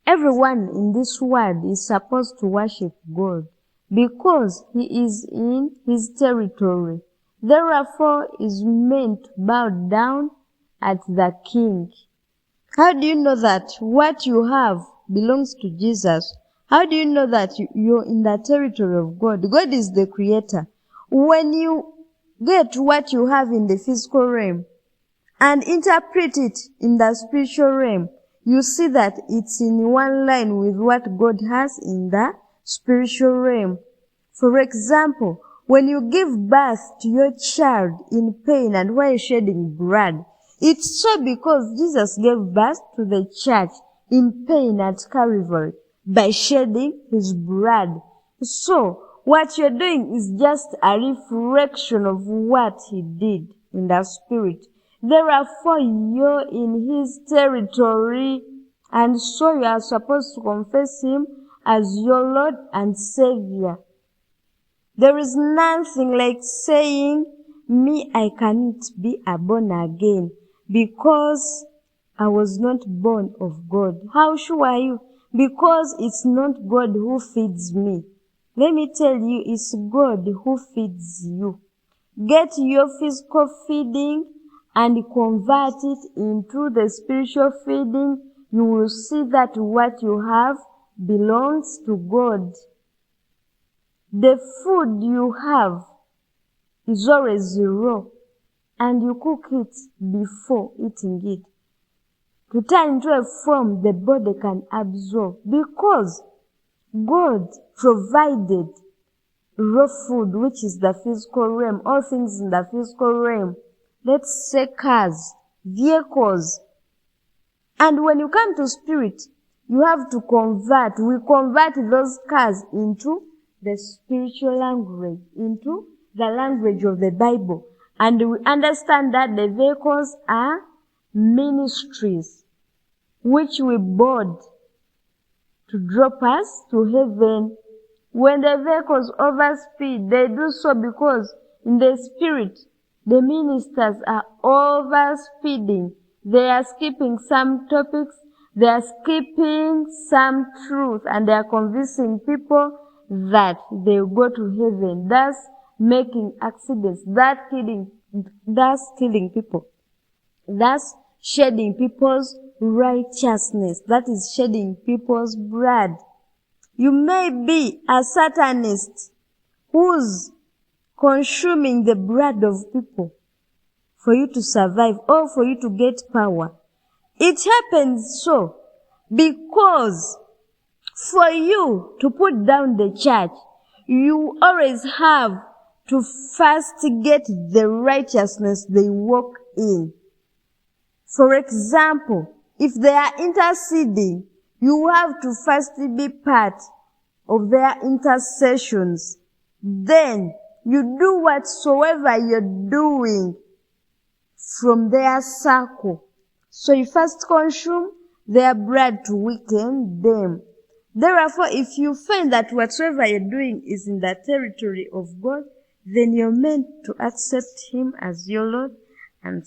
Everyone in this world is supposed to worship God because he is in his territory. Therefore, is meant to bow down at the king. How do you know that what you have belongs to Jesus? How do you know that you're in the territory of God? God is the creator. When you get what you have in the physical realm and interpret it in the spiritual realm, you see that it's in one line with what God has in the spiritual realm. For example, when you give birth to your child in pain and while shedding blood, it's so because Jesus gave birth to the church in pain at Calvary by shedding his blood. So, what you're doing is just a reflection of what he did in the spirit. Therefore, you're in his territory, and so you are supposed to confess him as your Lord and Savior. There is nothing like saying, me, I can't be a born again because I was not born of God. How sure are you? Because it's not God who feeds me. Let me tell you, it's God who feeds you. Get your physical feeding and convert it into the spiritual feeding. You will see that what you have belongs to God. The food you have is always raw, and you cook it before eating it to turn into a form the body can absorb, because God provided raw food, which is the physical realm, all things in the physical realm. Let's say cars, vehicles. And when you come to spirit, you have to convert. We convert those cars into the spiritual language, into the language of the Bible. And we understand that the vehicles are ministries which we board to drop us to heaven. When the vehicles overspeed, they do so because in the spirit, the ministers are overspeeding. They are skipping some topics, they are skipping some truth, and they are convincing people that they will go to heaven, thus making accidents, thus killing people, thus shedding people's righteousness, that is shedding people's blood. You may be a Satanist who's consuming the blood of people for you to survive or for you to get power. It happens so because for you to put down the church, you always have to first get the righteousness they walk in. For example, if they are interceding, you have to first be part of their intercessions. Then you do whatsoever you're doing from their circle. So you first consume their blood to weaken them. Therefore, if you find that whatsoever you're doing is in the territory of God, then you're meant to accept him as your Lord and